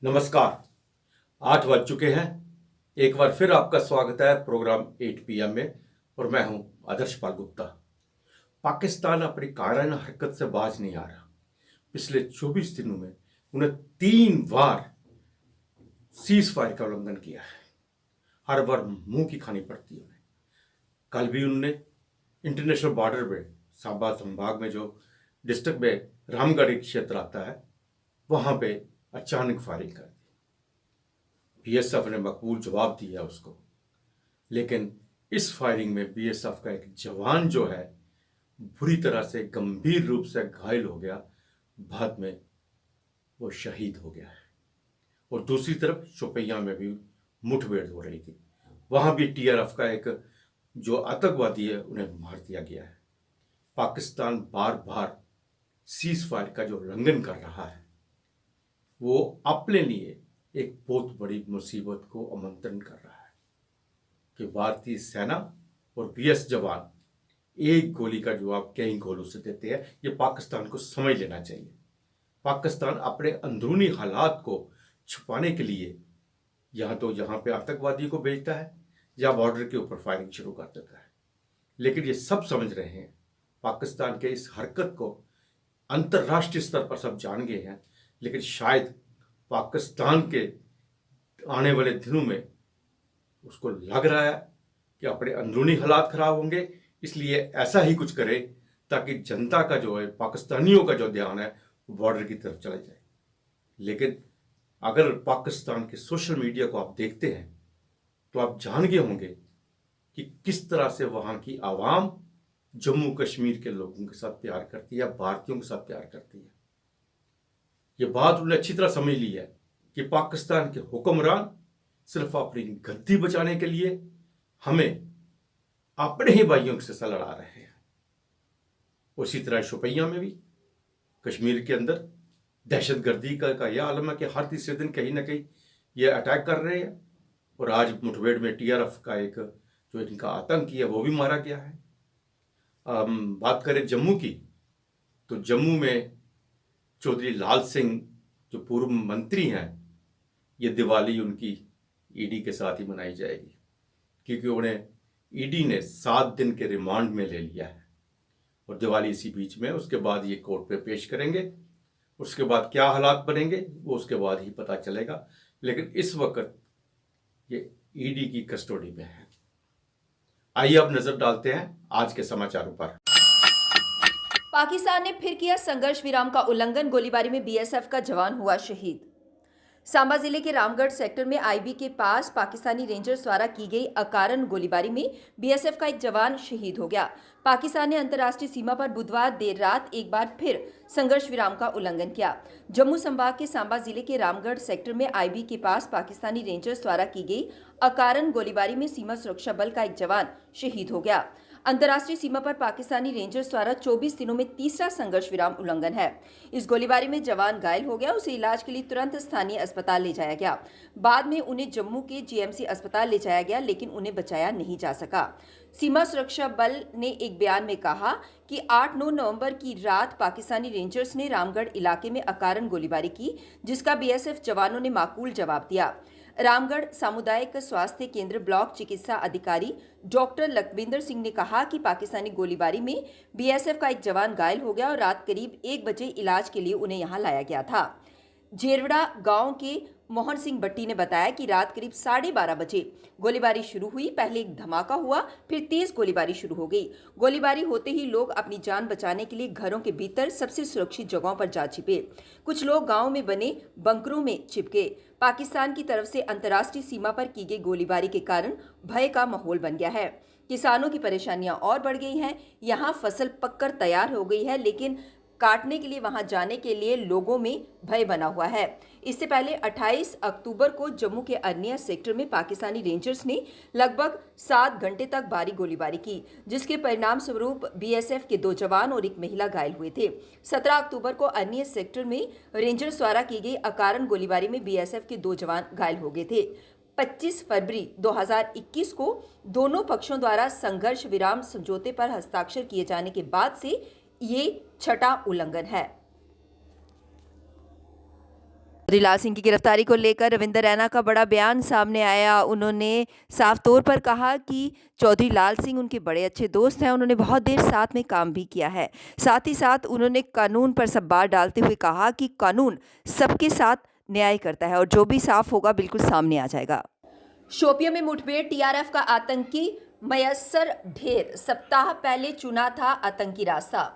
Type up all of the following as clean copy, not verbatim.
नमस्कार। 8 बज चुके हैं। एक बार फिर आपका स्वागत है प्रोग्राम 8 PM में और मैं हूं आदर्श पाल गुप्ता। पाकिस्तान अपनी कायराना हरकत से बाज नहीं आ रहा। पिछले 24 दिनों में उन्हें 3 बार सीज फायर का उल्लंघन किया है। हर बार मुंह की खानी पड़ती है उन्हें। कल भी उन्होंने इंटरनेशनल बॉर्डर पे सांबा संभाग में जो डिस्ट्रिक्ट में रामगढ़ क्षेत्र आता है वहां पे अचानक फायरिंग कर दी। बीएसएफ ने मकबूल जवाब दिया उसको, लेकिन इस फायरिंग में बीएसएफ का एक जवान जो है बुरी तरह से गंभीर रूप से घायल हो गया। बाद में वो शहीद हो गया है। और दूसरी तरफ शोपियां में भी मुठभेड़ हो रही थी, वहां भी टीआरएफ का एक जो आतंकवादी है उन्हें मार दिया गया है। पाकिस्तान बार बार सीज फायर का जो उल्लंघन कर रहा है वो अपने लिए एक बहुत बड़ी मुसीबत को आमंत्रण कर रहा है कि भारतीय सेना और बीएस जवान एक गोली का जवाब कई गोलों से देते हैं। ये पाकिस्तान को समझ लेना चाहिए। पाकिस्तान अपने अंदरूनी हालात को छुपाने के लिए या तो यहाँ पे आतंकवादी को भेजता है या बॉर्डर के ऊपर फायरिंग शुरू कर देता है। लेकिन ये सब समझ रहे हैं, पाकिस्तान के इस हरकत को अंतर्राष्ट्रीय स्तर पर सब जान गए हैं। लेकिन शायद पाकिस्तान के आने वाले दिनों में उसको लग रहा है कि अपने अंदरूनी हालात खराब होंगे, इसलिए ऐसा ही कुछ करे ताकि जनता का जो है, पाकिस्तानियों का जो ध्यान है वो बॉर्डर की तरफ चला जाए। लेकिन अगर पाकिस्तान के सोशल मीडिया को आप देखते हैं तो आप जान गए होंगे कि किस तरह से वहाँ की आवाम जम्मू कश्मीर के लोगों के साथ प्यार करती है, भारतीयों के साथ प्यार करती है। ये बात उन्होंने अच्छी तरह समझ ली है कि पाकिस्तान के हुक्मरान सिर्फ अपनी गद्दी बचाने के लिए हमें अपने ही भाइयों से लड़ा रहे हैं। उसी तरह शोपियां में भी कश्मीर के अंदर दहशतगर्दी का यह आलम है कि हर तीसरे दिन कहीं ना कहीं ये अटैक कर रहे हैं। और आज मुठभेड़ में टीआरएफ का एक जो इनका आतंकी है वो भी मारा गया है। बात करें जम्मू की, तो जम्मू में चौधरी लाल सिंह जो पूर्व मंत्री हैं, ये दिवाली उनकी ईडी के साथ ही मनाई जाएगी, क्योंकि उन्हें ईडी ने 7 दिन के रिमांड में ले लिया है और दिवाली इसी बीच में। उसके बाद ये कोर्ट पे पेश करेंगे। उसके बाद क्या हालात बनेंगे वो उसके बाद ही पता चलेगा। लेकिन इस वक्त ये ईडी की कस्टडी में है। आइए अब नजर डालते हैं आज के समाचारों पर। पाकिस्तान ने फिर किया संघर्ष विराम का उल्लंघन, गोलीबारी में बीएसएफ का जवान हुआ शहीद। सांबा जिले के रामगढ़ सेक्टर में आईबी के पास पाकिस्तानी रेंजर्स द्वारा की गई अकारण गोलीबारी में बीएसएफ का एक जवान शहीद हो गया। पाकिस्तान ने अंतर्राष्ट्रीय सीमा पर बुधवार देर रात एक बार फिर संघर्ष विराम का उल्लंघन किया। जम्मू संभाग के सांबा जिले के रामगढ़ सेक्टर में आईबी के पास पाकिस्तानी रेंजर्स द्वारा की गई अकारण गोलीबारी में सीमा सुरक्षा बल का एक जवान शहीद हो गया। अंतर्राष्ट्रीय सीमा पर पाकिस्तानी रेंजर्स द्वारा 24 दिनों में तीसरा संघर्ष विराम उल्लंघन है। इस गोलीबारी में जवान घायल हो गया, उसे इलाज के लिए तुरंत स्थानीय अस्पताल ले जाया गया। बाद में उन्हें जम्मू के जीएमसी अस्पताल ले जाया गया, लेकिन उन्हें बचाया नहीं जा सका। सीमा सुरक्षा बल ने एक बयान में कहा कि 8-9 नवंबर की रात पाकिस्तानी रेंजर्स ने रामगढ़ इलाके में अकारण गोलीबारी की, जिसका बीएसएफ जवानों ने माकूल जवाब दिया। रामगढ़ सामुदायिक स्वास्थ्य केंद्र ब्लॉक चिकित्सा अधिकारी डॉक्टर लखविंदर सिंह ने कहा कि पाकिस्तानी गोलीबारी में बीएसएफ का एक जवान घायल हो गया और रात करीब 1 बजे इलाज के लिए उन्हें यहां लाया गया था। जेरवड़ा गांव के मोहन सिंह भट्टी ने बताया कि रात करीब 12:30 बजे गोलीबारी शुरू हुई। पहले एक धमाका हुआ, फिर तेज गोलीबारी शुरू हो गई। गोलीबारी होते ही लोग अपनी जान बचाने के लिए घरों के भीतर सबसे सुरक्षित जगहों पर जा छिपे। कुछ लोग गांव में बने बंकरों में छिप गए। पाकिस्तान की तरफ से अंतर्राष्ट्रीय सीमा पर की गई गोलीबारी के कारण भय का माहौल बन गया है। किसानों की परेशानियां और बढ़ गई हैं। यहां फसल पककर तैयार हो गई है, लेकिन काटने के लिए वहां जाने के लिए लोगों में भय बना हुआ है। इससे पहले 28 अक्टूबर को जम्मू के अर्निया सेक्टर में पाकिस्तानी रेंजर्स ने लगभग 7 घंटे तक भारी गोलीबारी की, जिसके परिणाम स्वरूप बीएसएफ के 2 जवान और एक महिला घायल हुए थे। 17 अक्टूबर को अर्निया सेक्टर में रेंजर्स द्वारा की गई अकारण गोलीबारी में बीएसएफ के 2 जवान घायल हो गए थे। 25 फरवरी 2021 को दोनों पक्षों द्वारा संघर्ष विराम समझौते पर हस्ताक्षर किए जाने के बाद से ये छठा उल्लंघन है। चौधरी लाल सिंह की गिरफ्तारी को लेकर रविंदर रैना का बड़ा बयान सामने आया। उन्होंने साफ तौर पर कहा कि चौधरी लाल सिंह उनके बड़े अच्छे दोस्त हैं, उन्होंने बहुत देर साथ में काम भी किया है। साथ ही साथ उन्होंने कानून पर सब बात डालते हुए कहा कि कानून सबके साथ न्याय करता है और जो भी साफ होगा बिल्कुल सामने आ जाएगा। शोपियां में मुठभेड़, टीआरएफ का आतंकी मयस्सर ढेर, सप्ताह पहले चुना था आतंकी रास्ता।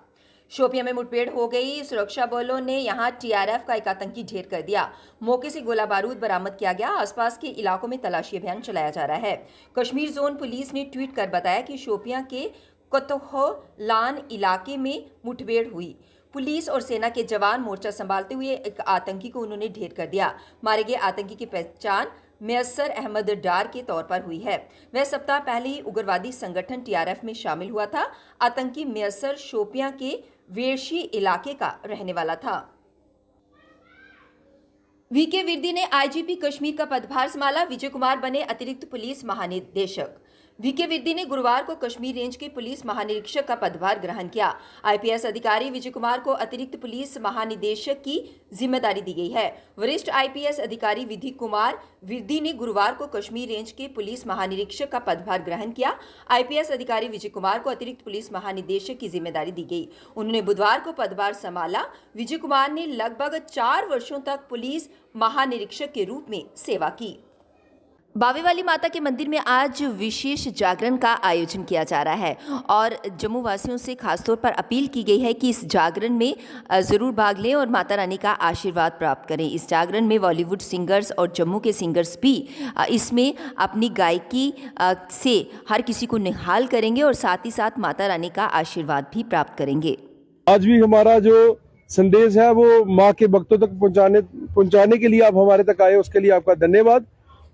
शोपियां में मुठभेड़ हो गई। सुरक्षा बलों ने यहां टीआरएफ का एक आतंकी ढेर कर दिया। मौके से गोला बारूद बरामद किया गया। आसपास के इलाकों में तलाशी अभियान चलाया जा रहा है। कश्मीर जोन पुलिस ने ट्वीट कर बताया कि शोपियां के कोतोहलान इलाके में मुठभेड़ हुई। पुलिस और सेना के जवान मोर्चा संभालते हुए एक आतंकी को उन्होंने ढेर कर दिया। मारे गए आतंकी की पहचान मयस्सर अहमद डार के तौर पर हुई है। वह सप्ताह पहले ही उग्रवादी संगठन टीआरएफ में शामिल हुआ था। आतंकी मयस्सर शोपियां के वेरशी इलाके का रहने वाला था। वीके विर्दी ने आईजीपी कश्मीर का पदभार संभाला। विजय कुमार बने अतिरिक्त पुलिस महानिदेशक। वीके विर्दी ने गुरुवार को कश्मीर रेंज के पुलिस महानिरीक्षक का पदभार ग्रहण किया। आईपीएस अधिकारी विजय कुमार को अतिरिक्त पुलिस महानिदेशक की जिम्मेदारी दी गई है। वरिष्ठ आईपीएस अधिकारी विधि कुमार विर्दी ने गुरुवार को कश्मीर रेंज के पुलिस महानिरीक्षक का पदभार ग्रहण किया। आईपीएस अधिकारी विजय कुमार को अतिरिक्त पुलिस महानिदेशक की जिम्मेदारी दी गई। उन्होंने बुधवार को पदभार संभाला। विजय कुमार ने लगभग 4 वर्षों तक पुलिस महानिरीक्षक के रूप में सेवा की। बावे वाली माता के मंदिर में आज विशेष जागरण का आयोजन किया जा रहा है और जम्मू वासियों से खासतौर पर अपील की गई है कि इस जागरण में ज़रूर भाग लें और माता रानी का आशीर्वाद प्राप्त करें। इस जागरण में बॉलीवुड सिंगर्स और जम्मू के सिंगर्स भी इसमें अपनी गायकी से हर किसी को निहाल करेंगे और साथ ही साथ माता रानी का आशीर्वाद भी प्राप्त करेंगे। आज भी हमारा जो संदेश है वो माँ के भक्तों तक पहुँचाने के लिए आप हमारे तक आए, उसके लिए आपका धन्यवाद।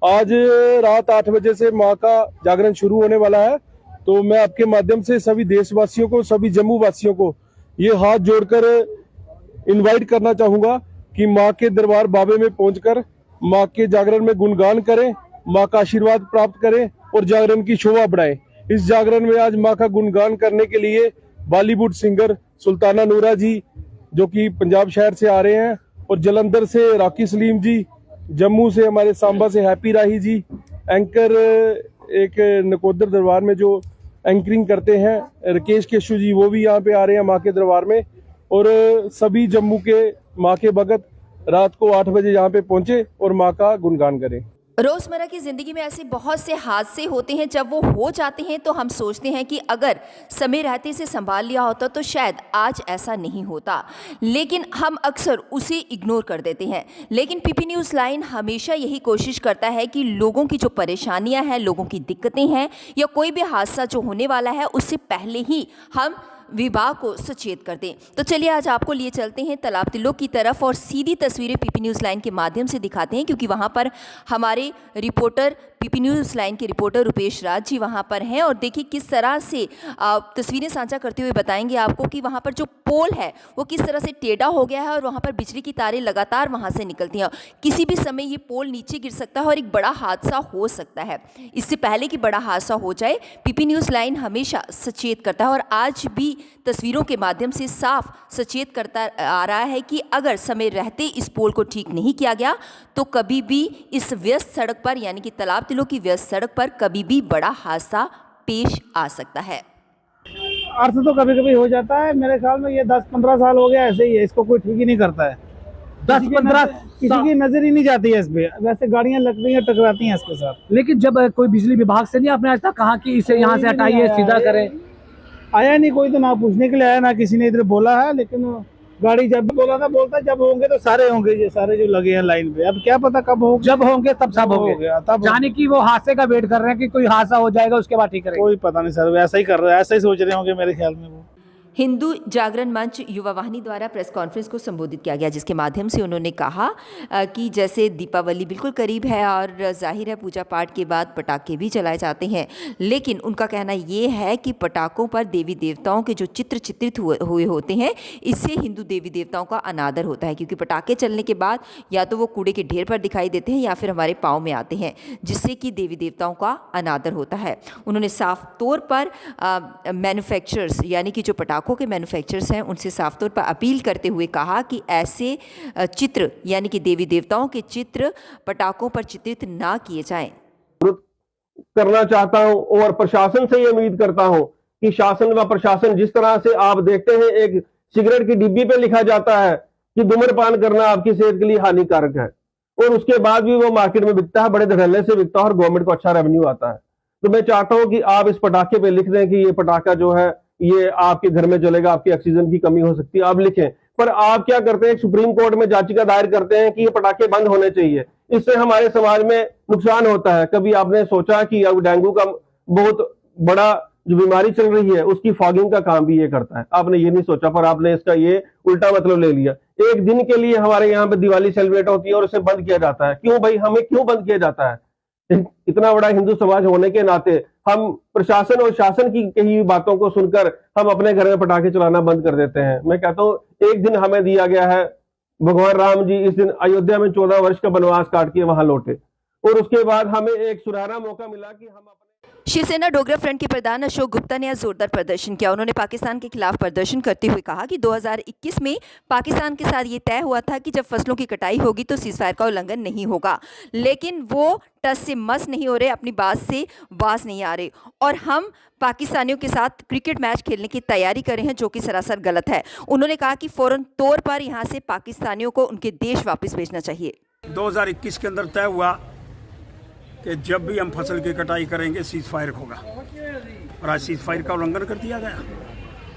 आज रात 8 बजे से माँ का जागरण शुरू होने वाला है, तो मैं आपके माध्यम से सभी देशवासियों को, सभी जम्मू वासियों को ये हाथ जोड़कर इनवाइट करना चाहूंगा कि माँ के दरबार बाबे में पहुंचकर माँ के जागरण में गुणगान करें, माँ का आशीर्वाद प्राप्त करें और जागरण की शोभा बढ़ाएं। इस जागरण में आज माँ का गुणगान करने के लिए बॉलीवुड सिंगर सुल्ताना नूरा जी जो कि पंजाब शहर से आ रहे हैं और जलंधर से राकी सलीम जी, जम्मू से हमारे सांबा से हैप्पी राही जी, एंकर एक नकोदर दरबार में जो एंकरिंग करते हैं राकेश केशु जी, वो भी यहाँ पे आ रहे हैं माँ के दरबार में। और सभी जम्मू के माँ के भगत रात को 8 बजे यहाँ पे पहुंचे और माँ का गुणगान करें। रोजमर्रा की जिंदगी में ऐसे बहुत से हादसे होते हैं, जब वो हो जाते हैं तो हम सोचते हैं कि अगर समय रहते से संभाल लिया होता तो शायद आज ऐसा नहीं होता, लेकिन हम अक्सर उसे इग्नोर कर देते हैं। लेकिन पीपी न्यूज़ लाइन हमेशा यही कोशिश करता है कि लोगों की जो परेशानियां हैं, लोगों की दिक्कतें हैं या कोई भी हादसा जो होने वाला है उससे पहले ही हम विभाग को सचेत कर दें। तो चलिए आज आपको लिए चलते हैं तालाब तिलों की तरफ और सीधी तस्वीरें पीपी न्यूज़ लाइन के माध्यम से दिखाते हैं, क्योंकि वहां पर हमारे रिपोर्टर पीपी न्यूज़ लाइन के रिपोर्टर रुपेश राज जी वहां पर हैं और देखिए किस तरह से तस्वीरें साझा करते हुए बताएंगे आपको कि वहां पर जो पोल है वो किस तरह से टेढ़ा हो गया है और वहां पर बिजली की तारें लगातार वहां से निकलती हैं। किसी भी समय ये पोल नीचे गिर सकता है और एक बड़ा हादसा हो सकता है। इससे पहले कि बड़ा हादसा हो जाए, पीपी न्यूज़ लाइन हमेशा सचेत करता है और आज भी तस्वीरों के माध्यम से साफ सचेत करता आ रहा है कि अगर समय रहते इस पोल को ठीक नहीं किया गया तो कभी भी इस व्यस्त सड़क पर, यानी कि तालाब तिलों की व्यस्त सड़क पर कभी भी बड़ा हादसा पेश आ सकता है। अर्थ तो कभी कभी हो जाता है। मेरे ख्याल में ये 10-15 साल हो गया ऐसे ही है, इसको कोई ठीक ही नहीं करता है। 10-15 किसी की नजर ही नहीं जाती है इस पे। वैसे गाड़ियां लगती हैं, टकराती हैं इसके साथ। लेकिन जब कोई बिजली विभाग से नहीं आपने आज तक कहा कि इसे यहाँ से हटाइए, सीधा करें? आया नहीं कोई, तो ना पूछने के लिए आया, ना किसी ने इधर बोला है। लेकिन गाड़ी जब बोला था, बोलता जब होंगे तो सारे होंगे, ये सारे जो लगे हैं लाइन पे। अब क्या पता कब होंगे, जब होंगे तब सब हो होंगे। गया तब जाने की वो हादसे का वेट कर रहे हैं कि कोई हादसा हो जाएगा उसके बाद ठीक करेंगे। कोई पता नहीं सर, ऐसा ही कर रहे हैं, ऐसा ही सोच रहे होंगे मेरे ख्याल में। वो हिंदू जागरण मंच युवा वाहिनी द्वारा प्रेस कॉन्फ्रेंस को संबोधित किया गया, जिसके माध्यम से उन्होंने कहा कि जैसे दीपावली बिल्कुल करीब है और जाहिर है पूजा पाठ के बाद पटाखे भी चलाए जाते हैं, लेकिन उनका कहना ये है कि पटाखों पर देवी देवताओं के जो चित्र चित्रित हुए होते हैं, इससे हिंदू देवी देवताओं का अनादर होता है, क्योंकि पटाखे चलने के बाद या तो वो कूड़े के ढेर पर दिखाई देते हैं या फिर हमारे पाँव में आते हैं, जिससे कि देवी देवताओं का अनादर होता है। उन्होंने साफ तौर पर मैन्युफैक्चरर्स यानी कि जो पटाखों पटाखों के मैन्युफैक्चरर्स हैं उनसे साफ तौर पर अपील करते हुए कहा कि ऐसे चित्र यानी कि देवी देवताओं के चित्र पटाखों पर चित्रित ना किए जाएं। करना चाहता हूं और प्रशासन से ये उम्मीद करता हूं कि शासन व प्रशासन, जिस तरह से आप देखते हैं एक सिगरेट की डिब्बी पे लिखा जाता है कि धूम्रपान करना आपकी सेहत के लिए हानिकारक है, और उसके बाद भी वो मार्केट में बिकता है, बड़े धड़ल्ले से बिकता है और गवर्नमेंट को अच्छा रेवेन्यू आता है। तो मैं चाहता हूं कि आप इस पटाखे पे लिख दें कि ये पटाखा जो है ये आपके घर में जलेगा, आपकी ऑक्सीजन की कमी हो सकती है, आप लिखें। पर आप क्या करते हैं, सुप्रीम कोर्ट में याचिका दायर करते हैं कि ये पटाखे बंद होने चाहिए, इससे हमारे समाज में नुकसान होता है। कभी आपने सोचा कि अब डेंगू का बहुत बड़ा जो बीमारी चल रही है उसकी फॉगिंग का काम भी ये करता है, आपने ये नहीं सोचा, पर आपने इसका ये उल्टा मतलब ले लिया। एक दिन के लिए हमारे यहाँ पे दिवाली सेलिब्रेट होती है और उसे बंद किया जाता है। क्यों भाई, हमें क्यों बंद किया जाता है? इतना बड़ा हिंदू समाज होने के नाते हम प्रशासन और शासन की कही बातों को सुनकर हम अपने घर में पटाखे चलाना बंद कर देते हैं। मैं कहता हूं एक दिन हमें दिया गया है, भगवान राम जी इस दिन अयोध्या में 14 वर्ष का वनवास काट के वहां लौटे, और उसके बाद हमें एक सुनहरा मौका मिला कि हम अपने शिवसेना डोगरा फ्रंट के प्रधान अशोक गुप्ता ने आज जोरदार प्रदर्शन किया। उन्होंने पाकिस्तान के खिलाफ प्रदर्शन करते हुए कहा कि 2021 में पाकिस्तान के साथ ये तय हुआ था कि जब फसलों की कटाई होगी तो सीज़फायर का उल्लंघन नहीं होगा, लेकिन वो टस से मस नहीं हो रहे, अपनी बात से बाज नहीं आ रहे, और हम पाकिस्तानियों के साथ क्रिकेट मैच खेलने की तैयारी कर रहे हैं, जो कि सरासर गलत है। उन्होंने कहा कि फौरन तौर पर यहाँ से पाकिस्तानियों को उनके देश वापस भेजना चाहिए। 2021 के अंदर तय हुआ कि जब भी हम फसल की कटाई करेंगे सीज फायर होगा, और आज सीज फायर का उल्लंघन कर दिया गया।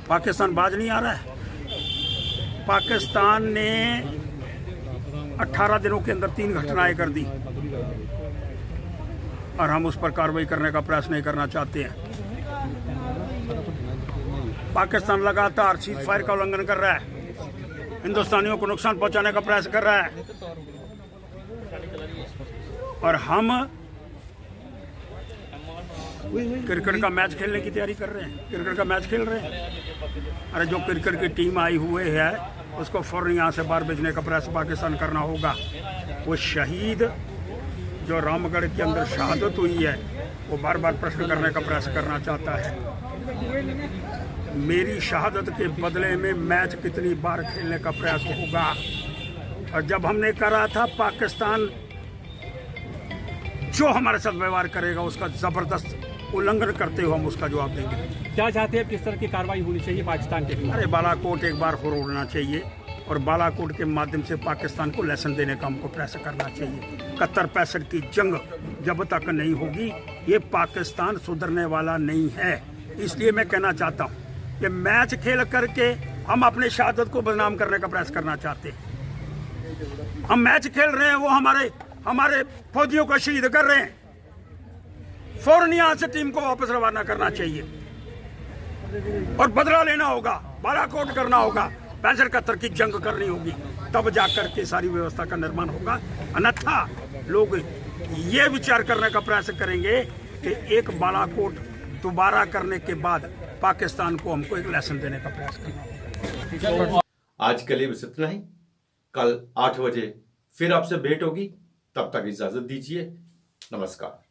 पाकिस्तान बाज नहीं आ रहा है। पाकिस्तान ने 18 दिनों के अंदर 3 घटनाएं कर दी, और हम उस पर कार्रवाई करने का प्रयास नहीं करना चाहते हैं। पाकिस्तान लगातार सीज फायर का उल्लंघन कर रहा है, हिंदुस्तानियों को नुकसान पहुंचाने का प्रयास कर रहा है, और हम क्रिकेट का मैच खेलने की तैयारी कर रहे हैं, क्रिकेट का मैच खेल रहे हैं। अरे जो क्रिकेट की टीम आई हुए है उसको फौरन यहाँ से बाहर भेजने का प्रयास पाकिस्तान करना होगा। वो शहीद जो रामगढ़ के अंदर शहादत हुई है वो बार बार प्रश्न करने का प्रयास करना चाहता है। मेरी शहादत के बदले में मैच कितनी बार खेलने का प्रयास होगा, और जब हमने करा था पाकिस्तान जो हमारे साथ व्यवहार करेगा उसका जबरदस्त उल्लंघन करते हुए हम उसका जवाब देंगे। क्या चाहते हैं, किस तरह की कार्रवाई होनी चाहिए पाकिस्तान के खिलाफ? अरे बालाकोट एक बार और उड़ना चाहिए, और बालाकोट के माध्यम से पाकिस्तान को लेसन देने का हमको प्रयास करना चाहिए। 71-65 की जंग जब तक नहीं होगी ये पाकिस्तान सुधरने वाला नहीं है। इसलिए मैं कहना चाहता हूँ कि मैच खेल करके हम अपने शहादत को बदनाम करने का प्रयास करना चाहते हैं। हम मैच खेल रहे हैं, वो हमारे फौजियों को शहीद कर रहे हैं। फौरन यहाँ से टीम को वापस रवाना करना चाहिए और बदला लेना होगा, बालाकोट करना होगा, 65-71 की जंग करनी होगी, तब जाकर के सारी व्यवस्था का निर्माण होगा। अन्यथा लोग ये विचार करने का प्रयास करेंगे कि एक बालाकोट दोबारा करने के बाद पाकिस्तान को हमको एक लेसन देने का प्रयास करना होगा। आज के लिए बस इतना ही। कल 8 बजे फिर आपसे भेंट होगी, तब तक इजाजत दीजिए। नमस्कार।